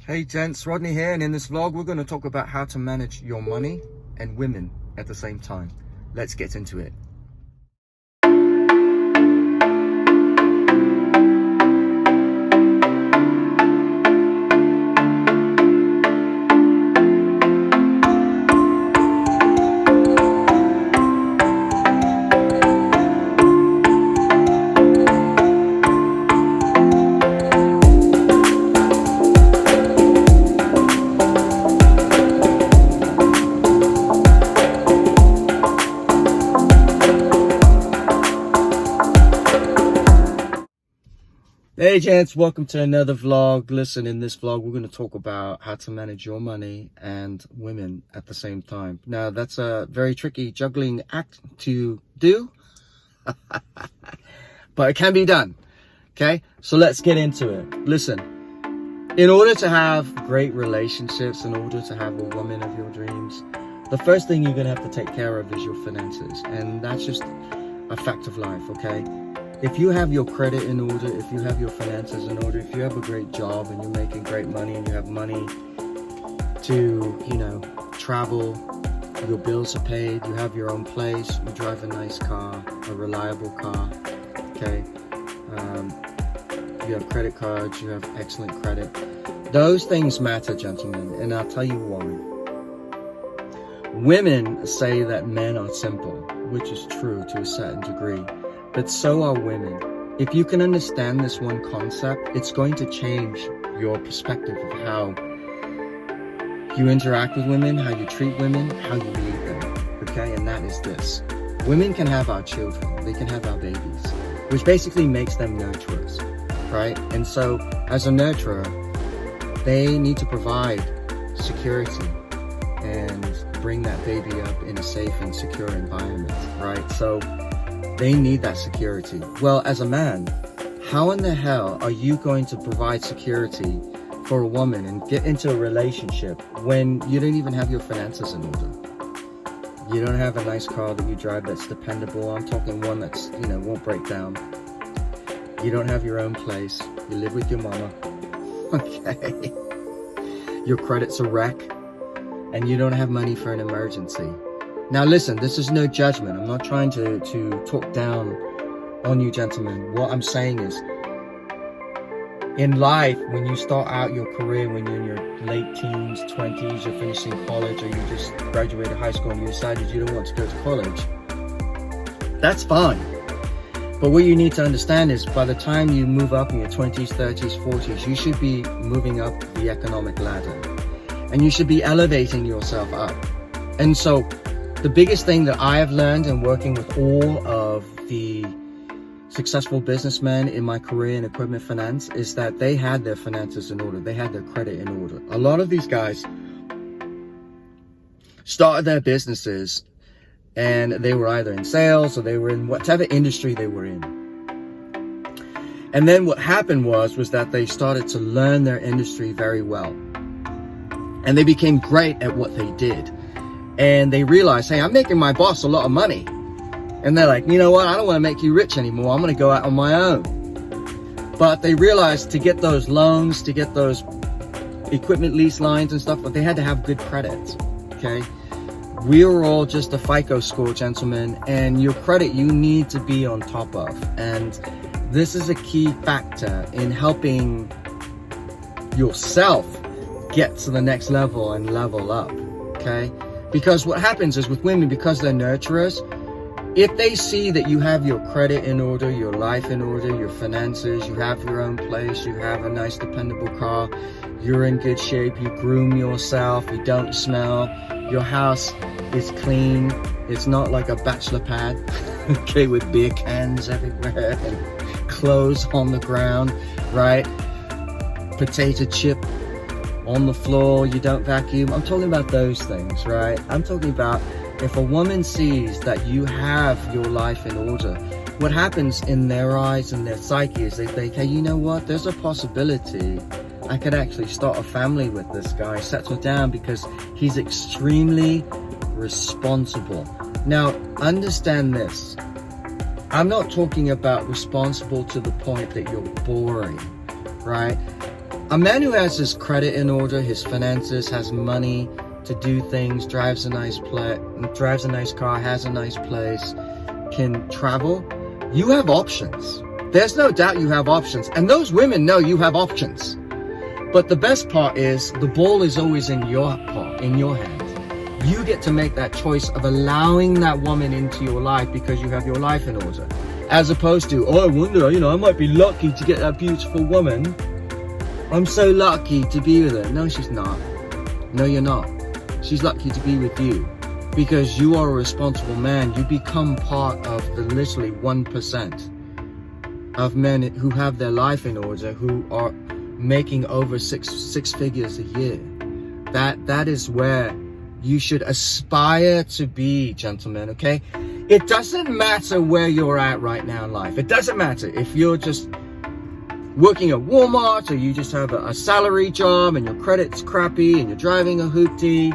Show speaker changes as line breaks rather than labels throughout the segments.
Hey gents, Rodney here, and in this vlog we're going to talk about how to manage your money and women at the same time. Let's get into it. Hey gents, welcome to another vlog. Listen, in this vlog we're going to talk about how to manage your money and women at the same time. Now that's a very tricky juggling act to do, but it can be done. Okay, so let's get into it. Listen, in order to have great relationships, in order to have a woman of your dreams, the first thing you're going to have to take care of is your finances, and that's just a fact of life. Okay, if you have your credit in order, if you have your finances in order, if you have a great job and you're making great money and you have money to, travel, your bills are paid, you have your own place, you drive a nice car, a reliable car, okay, you have credit cards, you have excellent credit. Those things matter, gentlemen, and I'll tell you why. Women say that men are simple, which is true to a certain degree. But so are women. If you can understand this one concept, it's going to change your perspective of how you interact with women, how you treat women, how you lead them, okay? And that is this. Women can have our children, they can have our babies, which basically makes them nurturers, right? And so as a nurturer, they need to provide security and bring that baby up in a safe and secure environment, right? So they need that security. Well, as a man, how in the hell are you going to provide security for a woman and get into a relationship when you don't even have your finances in order? You don't have a nice car that you drive that's dependable. I'm talking one that's, won't break down. You don't have your own place. You live with your mama. Okay. Your credit's a wreck. And you don't have money for an emergency. Now listen, this is no judgment. I'm not trying to talk down on you gentlemen. What I'm saying is, in life, when you start out your career, when you're in your late teens, 20s, you're finishing college, or you just graduated high school and you decided you don't want to go to college, that's fine. But what you need to understand is, by the time you move up in your 20s, 30s, 40s, you should be moving up the economic ladder. And you should be elevating yourself up. And so, the biggest thing that I have learned in working with all of the successful businessmen in my career in equipment finance is that they had their finances in order. They had their credit in order. A lot of these guys started their businesses and they were either in sales or they were in whatever industry they were in. And then what happened was that they started to learn their industry very well. And they became great at what they did. And they realized, hey, I'm making my boss a lot of money. And they're like, you know what? I don't want to make you rich anymore. I'm going to go out on my own. But they realized to get those loans, to get those equipment lease lines and stuff, but they had to have good credit. Okay. We are all just a FICO score, gentlemen, and your credit you need to be on top of. And this is a key factor in helping yourself get to the next level and level up. Okay. Because what happens is with women, because they're nurturers, if they see that you have your credit in order, your life in order, your finances, you have your own place, you have a nice dependable car, you're in good shape, you groom yourself, you don't smell, your house is clean, it's not like a bachelor pad, okay, with beer cans everywhere and clothes on the ground, right? Potato chip on the floor, you don't vacuum. I'm talking about those things, right? I'm talking about if a woman sees that you have your life in order, what happens in their eyes and their psyche is they think, hey, you know what? There's a possibility I could actually start a family with this guy, settle down, because he's extremely responsible. Now, understand this. I'm not talking about responsible to the point that you're boring, right? A man who has his credit in order, his finances, has money to do things, drives a nice car, has a nice place, can travel, you have options. There's no doubt you have options. And those women know you have options. But the best part is the ball is always in your hand. You get to make that choice of allowing that woman into your life because you have your life in order. As opposed to, oh, I wonder, I might be lucky to get that beautiful woman. I'm so lucky to be with her. No, she's not. No, you're not. She's lucky to be with you because you are a responsible man. You become part of the literally 1% of men who have their life in order, who are making over six figures a year. That is where you should aspire to be, gentlemen, okay? It doesn't matter where you're at right now in life. It doesn't matter if you're just working at Walmart, or you just have a salary job and your credit's crappy and you're driving a hoopty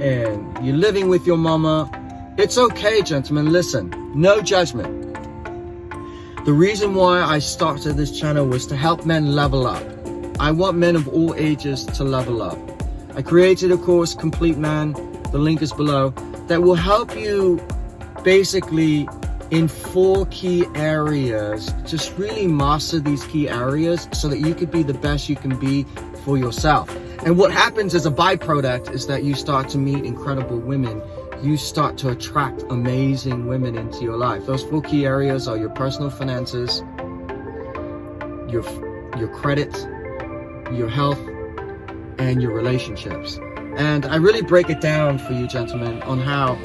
and you're living with your mama. It's okay, gentlemen. Listen, no judgment. The reason why I started this channel was to help men level up. I want men of all ages to level up. I created a course, Complete Man, the link is below, that will help you basically in 4 key areas. Just really master these key areas so that you could be the best you can be for yourself. And what happens as a byproduct is that you start to meet incredible women. You start to attract amazing women into your life. Those 4 key areas are your personal finances, your credit, your health, and your relationships. And I really break it down for you, gentlemen, on how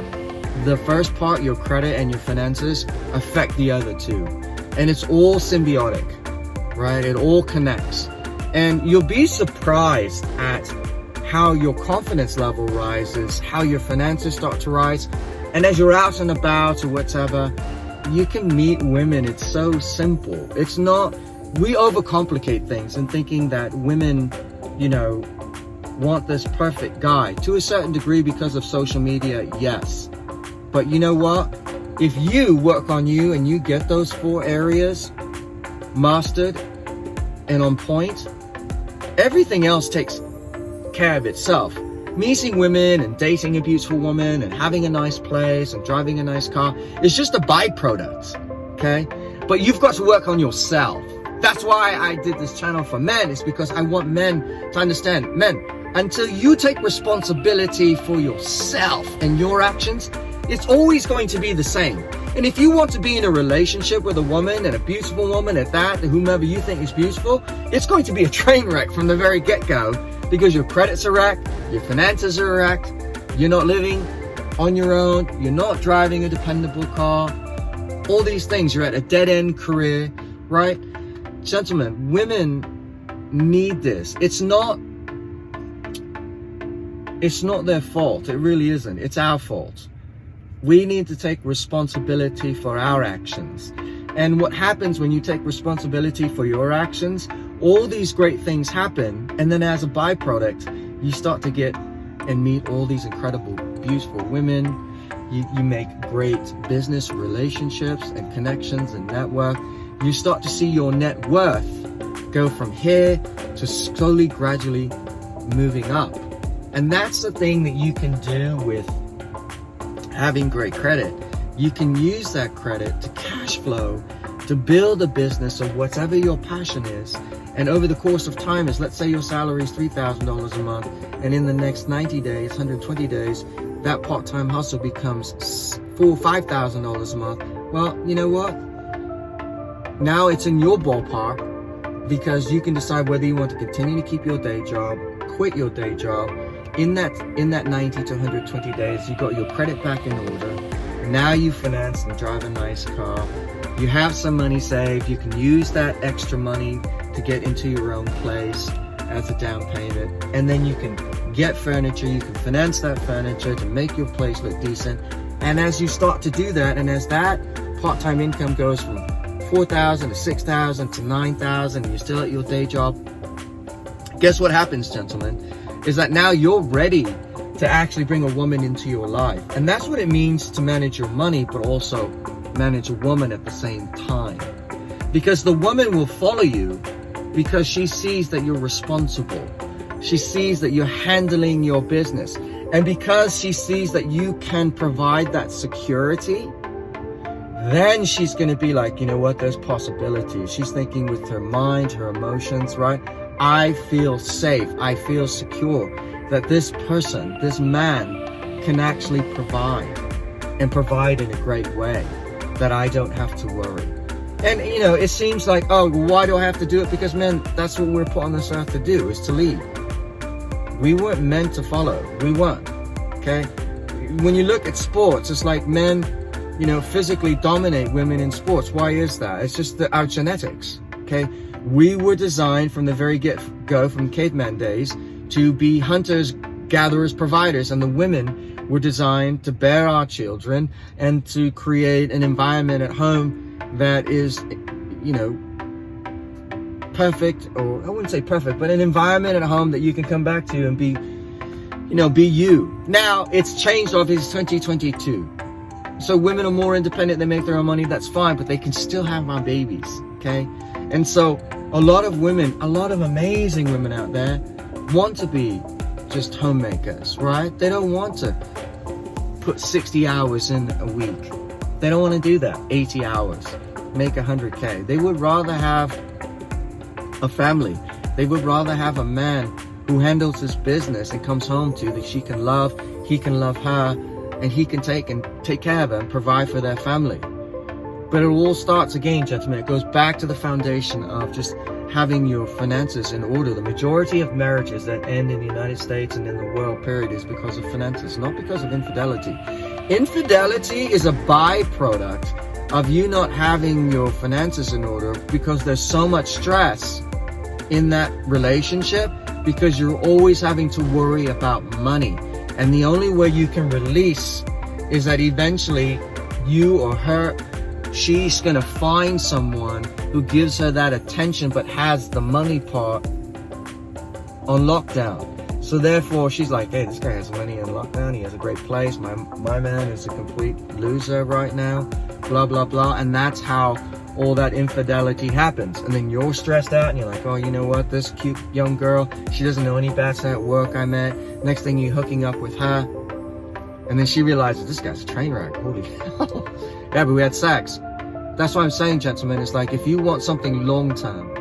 the first part, your credit and your finances, affect the other 2. And it's all symbiotic, right? It all connects. And you'll be surprised at how your confidence level rises, how your finances start to rise. And as you're out and about or whatever, you can meet women. It's so simple. It's not, we overcomplicate things and thinking that women, want this perfect guy. To a certain degree because of social media, yes. But you know what? If you work on you and you get those 4 areas mastered and on point, everything else takes care of itself. Meeting women and dating a beautiful woman and having a nice place and driving a nice car is just a byproduct, okay? But you've got to work on yourself. That's why I did this channel for men. It's because I want men to understand, men, until you take responsibility for yourself and your actions, it's always going to be the same. And if you want to be in a relationship with a woman, and a beautiful woman at that, whomever you think is beautiful, it's going to be a train wreck from the very get-go because your credits are wrecked, your finances are wrecked, you're not living on your own, you're not driving a dependable car, all these things, you're at a dead-end career, right? Gentlemen, women need this. It's not their fault. It really isn't. It's our fault. We need to take responsibility for our actions. And what happens when you take responsibility for your actions, all these great things happen. And then as a byproduct, you start to get and meet all these incredible, beautiful women. You make great business relationships and connections and network. You start to see your net worth go from here to slowly, gradually moving up. And that's the thing that you can do with having great credit. You can use that credit to cash flow, to build a business of whatever your passion is. And over the course of time, as let's say your salary is $3,000 a month, and in the next 90 days, 120 days, that part-time hustle becomes $4,000 or $5,000 a month. Well, you know what? Now it's in your ballpark because you can decide whether you want to continue to keep your day job, quit your day job. In that 90 to 120 days, you got your credit back in order. Now you finance and drive a nice car. You have some money saved. You can use that extra money to get into your own place as a down payment. And then you can get furniture. You can finance that furniture to make your place look decent. And as you start to do that, and as that part-time income goes from $4,000 to $6,000 to $9,000, and you're still at your day job, guess what happens, gentlemen? Is that now you're ready to actually bring a woman into your life. And that's what it means to manage your money, but also manage a woman at the same time. Because the woman will follow you because she sees that you're responsible. She sees that you're handling your business. And because she sees that you can provide that security, then she's going to be like, you know what, there's possibilities. She's thinking with her mind, her emotions, right? I feel safe. I feel secure that this person, this man, can actually provide, and provide in a great way, that I don't have to worry. And, you know, it seems like, oh, why do I have to do it? Because, men, that's what we're put on this earth to do, is to lead. We weren't meant to follow. We weren't, okay? When you look at sports, it's like men, you know, physically dominate women in sports. Why is that? It's just our genetics, okay? We were designed from the very get-go, from caveman days, to be hunters, gatherers, providers, and the women were designed to bear our children and to create an environment at home that is, you know, perfect, or I wouldn't say perfect, but an environment at home that you can come back to and be, you know, be you. Now, it's changed, obviously, 2022. So women are more independent, they make their own money, that's fine, but they can still have our babies, okay? And so a lot of women, a lot of amazing women out there want to be just homemakers, right? They don't want to put 60 hours in a week. They don't want to do that, 80 hours, make 100K. They would rather have a family. They would rather have a man who handles his business and comes home to, that she can love, he can love her, and he can take care of her and provide for their family. But it all starts again, gentlemen. It goes back to the foundation of just having your finances in order. The majority of marriages that end in the United States and in the world, period, is because of finances, not because of infidelity. Infidelity is a byproduct of you not having your finances in order, because there's so much stress in that relationship, because you're always having to worry about money. And the only way you can release is that eventually you or her, she's gonna find someone who gives her that attention but has the money part on lockdown. So therefore she's like, hey, this guy has money on lockdown, he has a great place, my man is a complete loser right now, blah blah blah. And that's how all that infidelity happens. And then you're stressed out and you're like, oh, you know what, this cute young girl, she doesn't know any better at work I met. Next thing you're hooking up with her, and then she realizes this guy's a train wreck, holy hell. Yeah, but we had sex. That's what I'm saying, gentlemen. It's like, if you want something long term,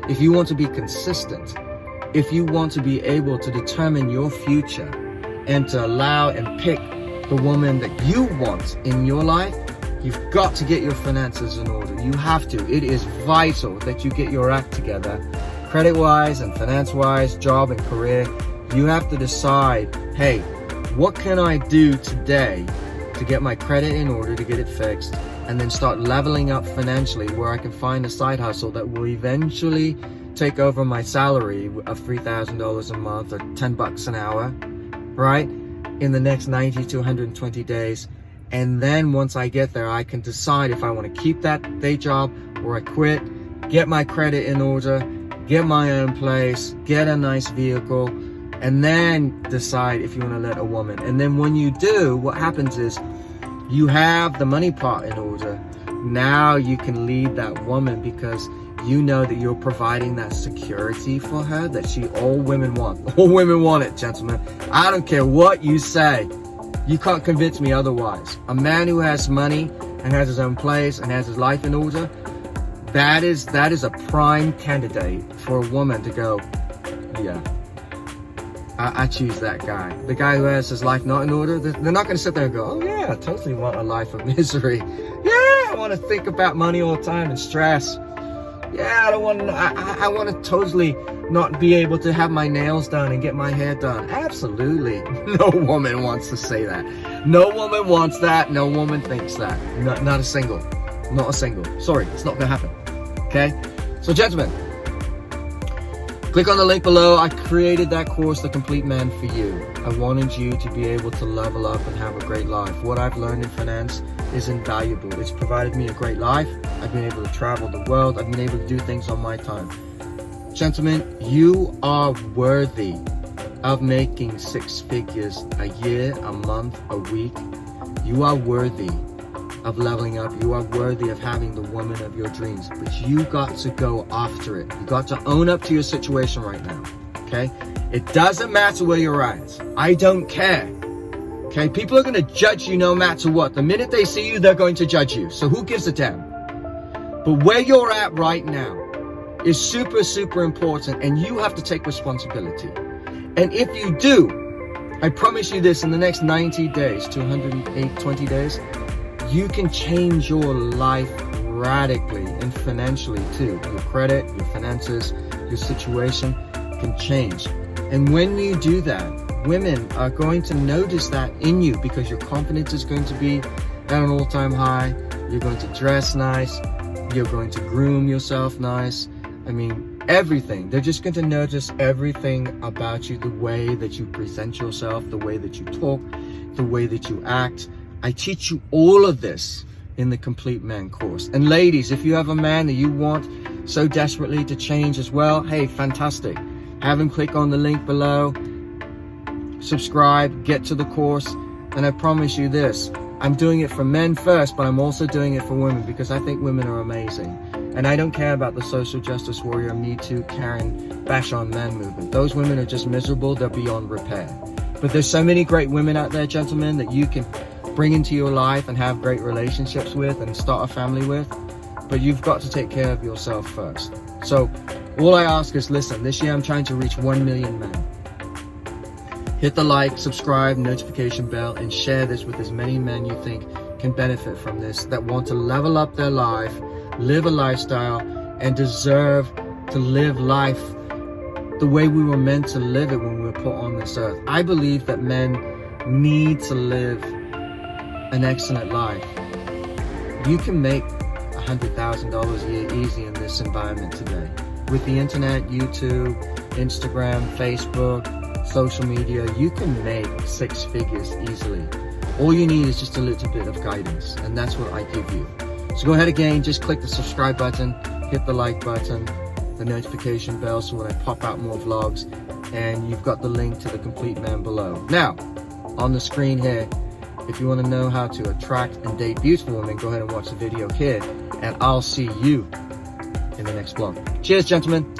if you want to be consistent, if you want to be able to determine your future and to allow and pick the woman that you want in your life, you've got to get your finances in order. You have to. It is vital that you get your act together, credit-wise and finance-wise, job and career. You have to decide, hey, what can I do today to get my credit in order, to get it fixed, and then start leveling up financially, where I can find a side hustle that will eventually take over my salary of $3,000 a month or $10 an hour, right? In the next 90 to 120 days. And then once I get there, I can decide if I want to keep that day job or I quit, get my credit in order, get my own place, get a nice vehicle, and then decide if you want to let a woman. And then when you do, what happens is you have the money part in order. Now you can lead that woman, because you know that you're providing that security for her that all women want. All women want it, gentlemen. I don't care what you say. You can't convince me otherwise. A man who has money and has his own place and has his life in order, that is a prime candidate for a woman to go, yeah, I choose that guy. The guy who has his life not in order, they're not going to sit there and go, oh yeah, I totally want a life of misery. Yeah, I want to think about money all the time and stress. Yeah, I want to totally not be able to have my nails done and get my hair done. Absolutely. No woman wants to say that. No woman wants that. No woman thinks that. Not a single. Not a single. Sorry, it's not going to happen. Okay? So, gentlemen, click on the link below. I created that course, The Complete Man, for you. I wanted you to be able to level up and have a great life. What I've learned in finance is invaluable. It's provided me a great life. I've been able to travel the world. I've been able to do things on my time. Gentlemen, you are worthy of making 6 figures a year, a month, a week. You are worthy. of leveling up. You are worthy of having the woman of your dreams, but you got to go after it. You got to own up to your situation right now, okay? It doesn't matter where you're at. I don't care, okay? People are going to judge you no matter what. The minute they see you, they're going to judge you. So who gives a damn? But where you're at right now is super, super important, and you have to take responsibility. And if you do, I promise you this, in the next 90 days to 120 days, you can change your life radically and financially too. Your credit, your finances, your situation can change. And when you do that, women are going to notice that in you, because your confidence is going to be at an all-time high. You're going to dress nice. You're going to groom yourself nice. I mean, everything. They're just going to notice everything about you, the way that you present yourself, the way that you talk, the way that you act. I teach you all of this in the Complete Man course. And ladies, if you have a man that you want so desperately to change as well, hey, fantastic. Have him click on the link below, subscribe, get to the course, and I promise you this, I'm doing it for men first, but I'm also doing it for women, because I think women are amazing. And I don't care about the social justice warrior, Me Too, Karen, bash on men movement. Those women are just miserable. They're beyond repair. But there's so many great women out there, gentlemen, that you can bring into your life and have great relationships with and start a family with. But you've got to take care of yourself first. So all I ask is, listen, this year I'm trying to reach 1 million men. Hit the like, subscribe, notification bell, and share this with as many men you think can benefit from this, that want to level up their life, live a lifestyle, and deserve to live life the way we were meant to live it when we were put on this earth. I believe that men need to live an excellent life. You can make $100,000 a year easy in this environment today. With the internet, YouTube, Instagram, Facebook, social media, you can make 6 figures easily. All you need is just a little bit of guidance, and that's what I give you. So go ahead again, just click the subscribe button, hit the like button, the notification bell so when I pop out more vlogs, and you've got the link to the Complete Man below. Now, on the screen here, if you want to know how to attract and date beautiful women, go ahead and watch the video here, and I'll see you in the next vlog. Cheers, gentlemen.